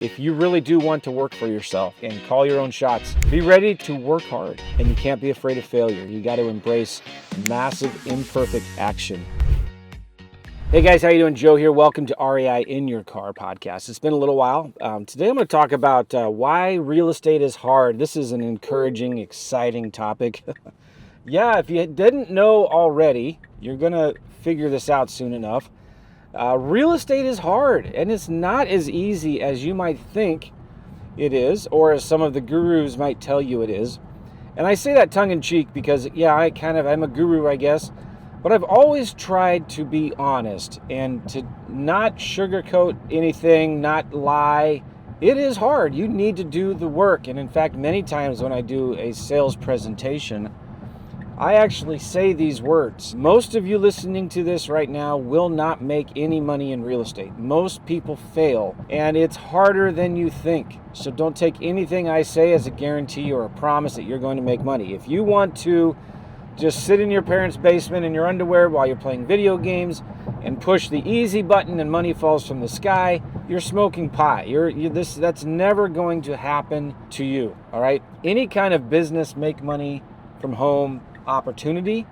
If you really do want to work for yourself and call your own shots, be ready to work hard, and you can't be afraid of failure. You got to embrace massive imperfect action. Hey guys, how you doing? Joe here. Welcome to REI In Your Car podcast. It's been a little while. Today I'm going to talk about why real estate is hard. This is an encouraging, exciting topic. Yeah, if you didn't know already, you're going to figure this out soon enough. Real estate is hard, and it's not as easy as you might think it is, or as some of the gurus might tell you it is. And I say that tongue-in-cheek because, yeah, I'm a guru, I guess. But I've always tried to be honest and to not sugarcoat anything, not lie. It is hard. You need to do the work. And in fact, many times when I do a sales presentation, I actually say these words. Most of you listening to this right now will not make any money in real estate. Most people fail, and it's harder than you think. So don't take anything I say as a guarantee or a promise that you're going to make money. If you want to just sit in your parents' basement in your underwear while you're playing video games and push the easy button and money falls from the sky, you're smoking pot. That's never going to happen to you, all right? Any kind of business, make money from home opportunity,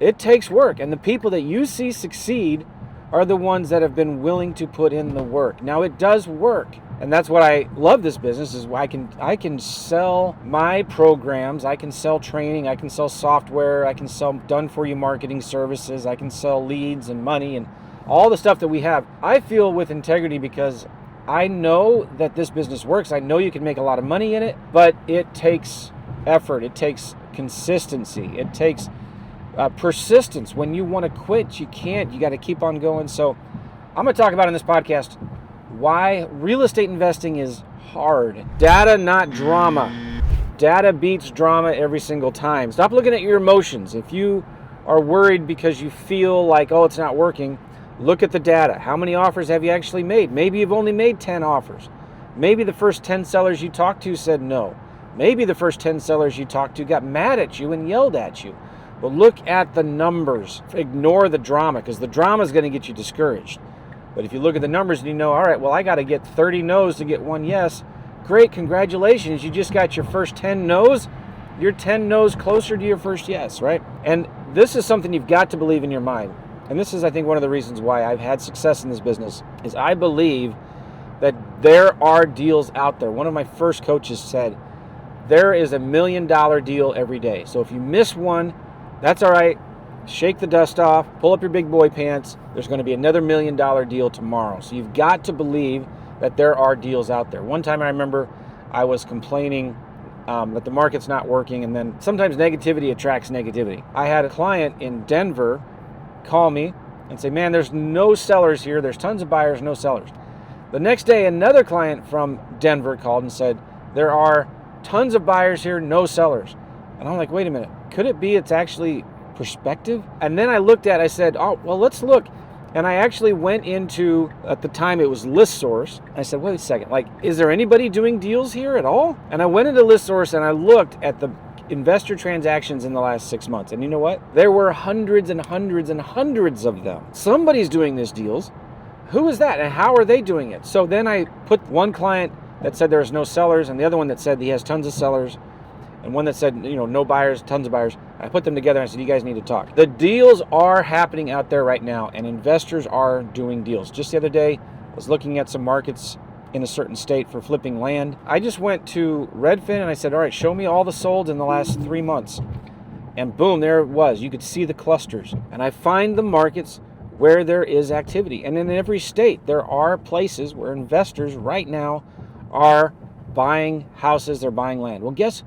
it takes work. And the people that you see succeed are the ones that have been willing to put in the work. Now, it does work. And that's what I love this business is I can sell my programs, I can sell training, I can sell software, I can sell done-for-you marketing services, I can sell leads and money and all the stuff that we have. I feel with integrity because I know that this business works. I know you can make a lot of money in it, but it takes effort. It takes consistency. It takes persistence. When you want to quit, you can't. You got to keep on going. So I'm going to talk about in this podcast why real estate investing is hard. Data, not drama. Data beats drama every single time. Stop looking at your emotions. If you are worried because you feel like, oh, it's not working, look at the data. How many offers have you actually made? Maybe you've only made 10 offers. Maybe the first 10 sellers you talked to said no. Maybe the first 10 sellers you talked to got mad at you and yelled at you. But look at the numbers. Ignore the drama, because the drama is going to get you discouraged. But if you look at the numbers and you know, all right, well, I got to get 30 no's to get one yes. Great, congratulations. You just got your first 10 no's. You're 10 no's closer to your first yes, right? And this is something you've got to believe in your mind. And this is, I think, one of the reasons why I've had success in this business is I believe that there are deals out there. One of my first coaches said, there is $1 million deal every day. So if you miss one, that's all right. Shake the dust off, pull up your big boy pants. There's going to be another $1 million deal tomorrow. So you've got to believe that there are deals out there. One time I remember I was complaining that the market's not working, and then sometimes negativity attracts negativity. I had a client in Denver call me and say, man, there's no sellers here. There's tons of buyers, no sellers. The next day, another client from Denver called and said, there are tons of buyers here, no sellers. And I'm like, wait a minute, could it be it's actually perspective? And then I said, oh, well, let's look. And I actually went into, at the time it was ListSource. I said, wait a second, is there anybody doing deals here at all? And I went into ListSource and I looked at the investor transactions in the last 6 months. And you know what? There were hundreds and hundreds and hundreds of them. Somebody's doing these deals. Who is that? And how are they doing it? So then I put one client that said there's no sellers, and the other one that said he has tons of sellers, and one that said, no buyers, tons of buyers. I put them together and I said, you guys need to talk. The deals are happening out there right now, and investors are doing deals. Just the other day, I was looking at some markets in a certain state for flipping land. I just went to Redfin and I said, all right, show me all the sold in the last 3 months. And boom, there it was. You could see the clusters. And I find the markets where there is activity. And in every state, there are places where investors right now are buying houses, they're buying land. Well, guess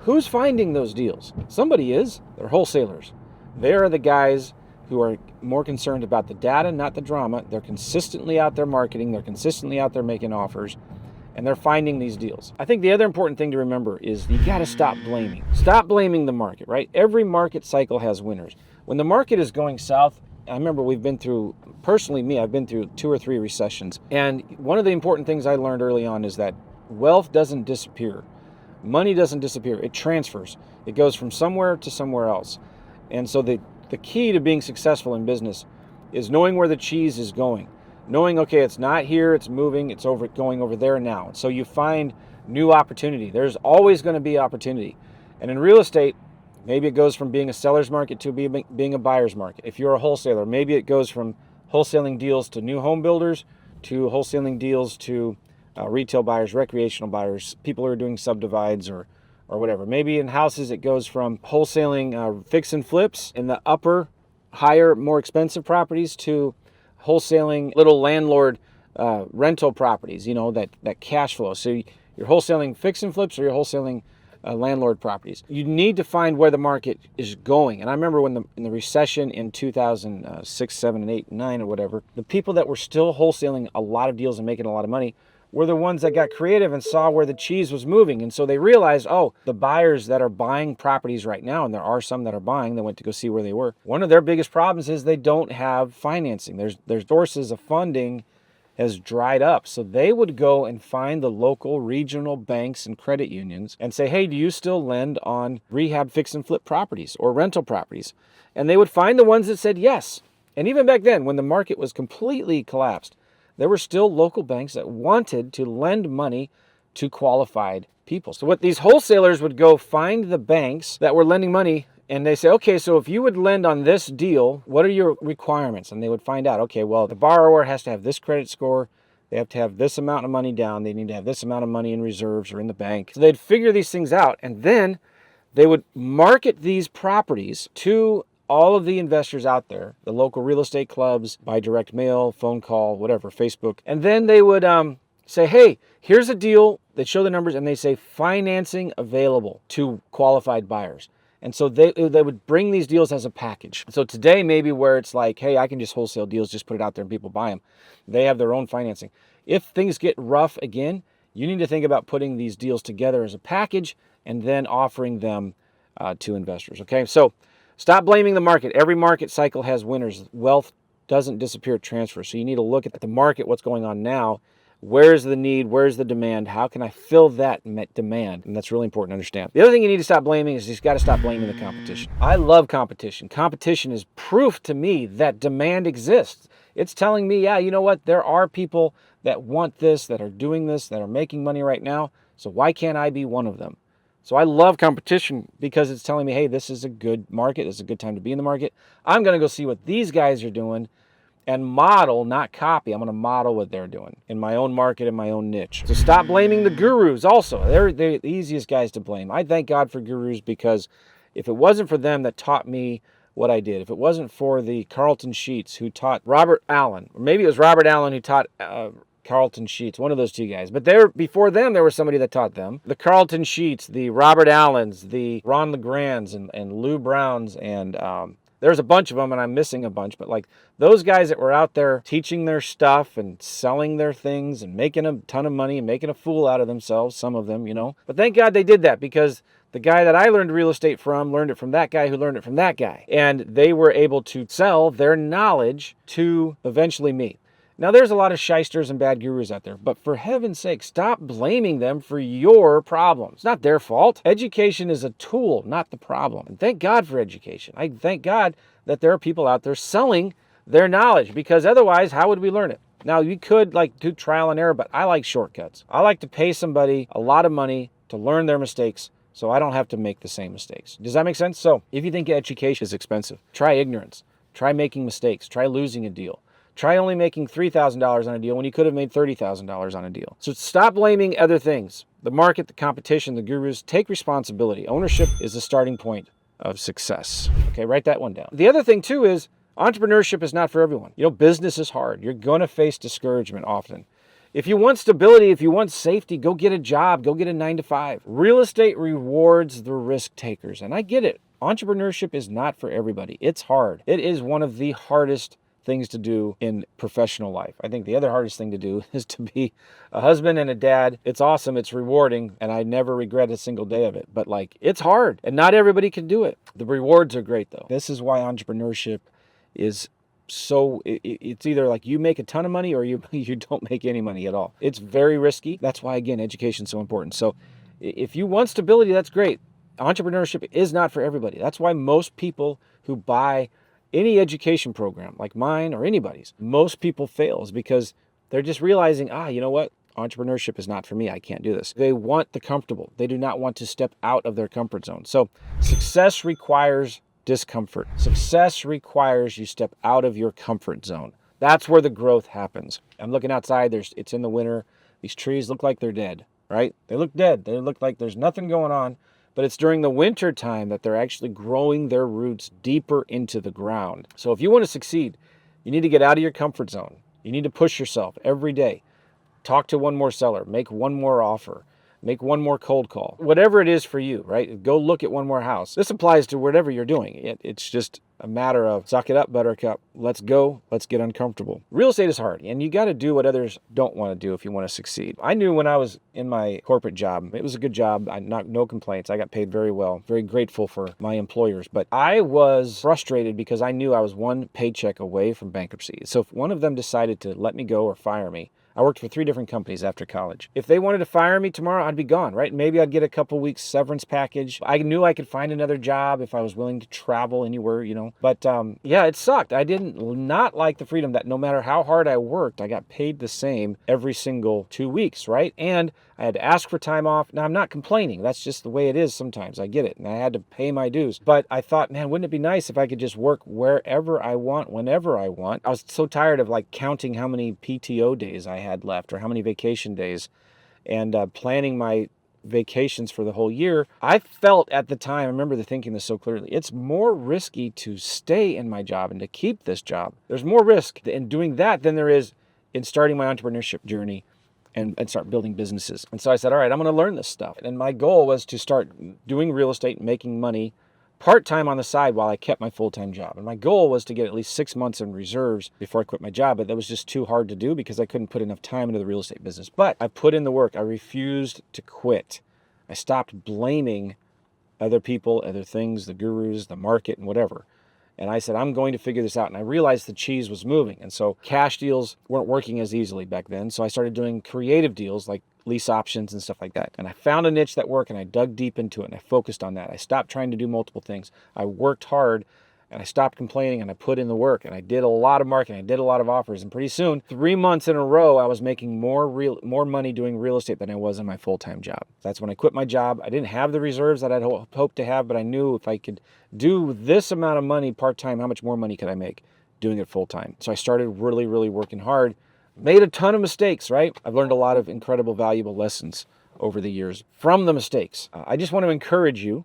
who's finding those deals? Somebody is. They're wholesalers. They are the guys who are more concerned about the data, not the drama. They're consistently out there marketing. They're consistently out there making offers, and they're finding these deals. I think the other important thing to remember is you got to stop blaming. Stop blaming the market, right? Every market cycle has winners. When the market is going south, I remember I've been through 2 or 3 recessions. And one of the important things I learned early on is that wealth doesn't disappear. Money doesn't disappear. It transfers. It goes from somewhere to somewhere else. And so the key to being successful in business is knowing where the cheese is going. knowing, okay, it's not here, it's moving, it's going over there now. So you find new opportunity. There's always going to be opportunity. And in real estate, maybe it goes from being a seller's market to being a buyer's market. If you're a wholesaler, maybe it goes from wholesaling deals to new home builders to wholesaling deals to retail buyers, recreational buyers, people who are doing subdivides or whatever. Maybe in houses it goes from wholesaling fix and flips in the upper, higher, more expensive properties to wholesaling little landlord rental properties, that cash flow. So you're wholesaling fix and flips or you're wholesaling landlord properties. You need to find where the market is going. And I remember in the recession in 2006, 7, and 8, and 9 or whatever, the people that were still wholesaling a lot of deals and making a lot of money were the ones that got creative and saw where the cheese was moving. And so they realized, the buyers that are buying properties right now, and there are some that are buying, they went to go see where they were. One of their biggest problems is they don't have financing. Their sources of funding has dried up. So they would go and find the local regional banks and credit unions and say, hey, do you still lend on rehab fix and flip properties or rental properties? And they would find the ones that said yes. And even back then, when the market was completely collapsed, there were still local banks that wanted to lend money to qualified people. So what these wholesalers would go find the banks that were lending money, and they say, okay, so if you would lend on this deal, what are your requirements? And they would find out, okay, well, the borrower has to have this credit score. They have to have this amount of money down. They need to have this amount of money in reserves or in the bank. So they'd figure these things out, and then they would market these properties to all of the investors out there, the local real estate clubs, by direct mail, phone call, whatever, Facebook. And then they would say, hey, here's a deal. They show the numbers and they say financing available to qualified buyers. And so they would bring these deals as a package. So today, maybe where it's like, hey, I can just wholesale deals, just put it out there and people buy them. They have their own financing. If things get rough again, you need to think about putting these deals together as a package and then offering them to investors. Okay, so stop blaming the market. Every market cycle has winners. Wealth doesn't disappear, it transfers. So you need to look at the market, what's going on now. Where's the need? Where's the demand? How can I fill that demand? And that's really important to understand. The other thing you need to stop blaming is you've got to stop blaming the competition. I love competition. Competition is proof to me that demand exists. It's telling me, yeah, you know what? There are people that want this, that are doing this, that are making money right now. So why can't I be one of them? So I love competition because it's telling me, hey, this is a good market. This is a good time to be in the market. I'm going to go see what these guys are doing and model, not copy. I'm going to model what they're doing in my own market, in my own niche. So stop blaming the gurus also. They're the easiest guys to blame. I thank God for gurus because if it wasn't for them that taught me what I did, if it wasn't for the Carlton Sheets who taught Robert Allen, or maybe it was Robert Allen who taught Carlton Sheets, one of those two guys. But before them, there was somebody that taught them. The Carlton Sheets, the Robert Allens, the Ron LeGrands, and Lou Browns, and there's a bunch of them, and I'm missing a bunch. But like those guys that were out there teaching their stuff and selling their things and making a ton of money and making a fool out of themselves, some of them, But thank God they did that because the guy that I learned real estate from learned it from that guy who learned it from that guy. And they were able to sell their knowledge to eventually me. Now, there's a lot of shysters and bad gurus out there, but for heaven's sake, stop blaming them for your problems. It's not their fault. Education is a tool, not the problem. And thank God for education. I thank God that there are people out there selling their knowledge because otherwise, how would we learn it? Now, you could do trial and error, but I like shortcuts. I like to pay somebody a lot of money to learn their mistakes so I don't have to make the same mistakes. Does that make sense? So if you think education is expensive, try ignorance. Try making mistakes. Try losing a deal. Try only making $3,000 on a deal when you could have made $30,000 on a deal. So stop blaming other things. The market, the competition, the gurus. Take responsibility. Ownership is the starting point of success. Okay, write that one down. The other thing too is entrepreneurship is not for everyone. Business is hard. You're going to face discouragement often. If you want stability, if you want safety, go get a job. Go get a 9-to-5. Real estate rewards the risk takers. And I get it. Entrepreneurship is not for everybody. It's hard. It is one of the hardest things to do in professional life. I think the other hardest thing to do is to be a husband and a dad. It's awesome. It's rewarding. And I never regret a single day of it. But it's hard and not everybody can do it. The rewards are great though. This is why entrepreneurship is so, it's either you make a ton of money or you don't make any money at all. It's very risky. That's why, again, education is so important. So if you want stability, that's great. Entrepreneurship is not for everybody. That's why most people who buy any education program like mine or anybody's, most people fails because they're just realizing, you know what? Entrepreneurship is not for me. I can't do this. They want the comfortable. They do not want to step out of their comfort zone. So success requires discomfort. Success requires you step out of your comfort zone. That's where the growth happens. I'm looking outside. It's in the winter. These trees look like they're dead, right? They look dead. They look like there's nothing going on. But it's during the winter time that they're actually growing their roots deeper into the ground. So if you want to succeed, you need to get out of your comfort zone. You need to push yourself every day. Talk to one more seller, make one more offer, make one more cold call, whatever it is for you, right? Go look at one more house. This applies to whatever you're doing. It's just a matter of suck it up, buttercup. Let's go. Let's get uncomfortable. Real estate is hard, and you got to do what others don't want to do if you want to succeed. I knew when I was in my corporate job, it was a good job. No complaints. I got paid very well. Very grateful for my employers, but I was frustrated because I knew I was one paycheck away from bankruptcy. So if one of them decided to let me go or fire me, I worked for 3 different companies after college. If they wanted to fire me tomorrow, I'd be gone, right? Maybe I'd get a couple weeks severance package. I knew I could find another job if I was willing to travel anywhere, But yeah, it sucked. I did not like the freedom that no matter how hard I worked, I got paid the same every single 2 weeks, right? And I had to ask for time off. Now, I'm not complaining. That's just the way it is sometimes. I get it. And I had to pay my dues. But I thought, man, wouldn't it be nice if I could just work wherever I want, whenever I want? I was so tired of counting how many PTO days I had left or how many vacation days and planning my vacations for the whole year. I felt at the time, I remember thinking this so clearly, it's more risky to stay in my job and to keep this job. There's more risk in doing that than there is in starting my entrepreneurship journey and start building businesses. And so I said, all right, I'm going to learn this stuff. And my goal was to start doing real estate, making money part-time on the side while I kept my full-time job. And my goal was to get at least 6 months in reserves before I quit my job, but that was just too hard to do because I couldn't put enough time into the real estate business. But I put in the work. I refused to quit. I stopped blaming other people, other things, the gurus, the market, and whatever. And I said, I'm going to figure this out. And I realized the cheese was moving. And so cash deals weren't working as easily back then. So I started doing creative deals like lease options and stuff like that. And I found a niche that worked and I dug deep into it and I focused on that. I stopped trying to do multiple things. I worked hard and I stopped complaining and I put in the work and I did a lot of marketing. I did a lot of offers. And pretty soon, 3 months in a row, I was making more money doing real estate than I was in my full-time job. That's when I quit my job. I didn't have the reserves that I'd hoped to have, but I knew if I could do this amount of money part-time, how much more money could I make doing it full-time? So I started really, really working hard. Made a ton of mistakes, right? I've learned a lot of incredible, valuable lessons over the years from the mistakes. I just want to encourage you,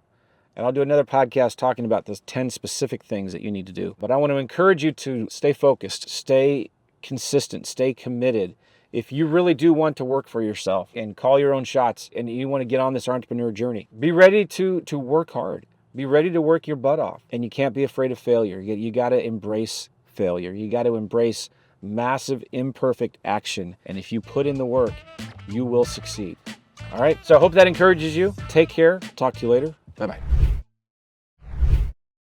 and I'll do another podcast talking about those 10 specific things that you need to do. But I want to encourage you to stay focused, stay consistent, stay committed. If you really do want to work for yourself and call your own shots and you want to get on this entrepreneur journey, be ready to work hard. Be ready to work your butt off. And you can't be afraid of failure. You got to embrace failure. You got to embrace massive imperfect action. And if you put in the work, you will succeed. All right. So I hope that encourages you. Take care. Talk to you later. Bye-bye.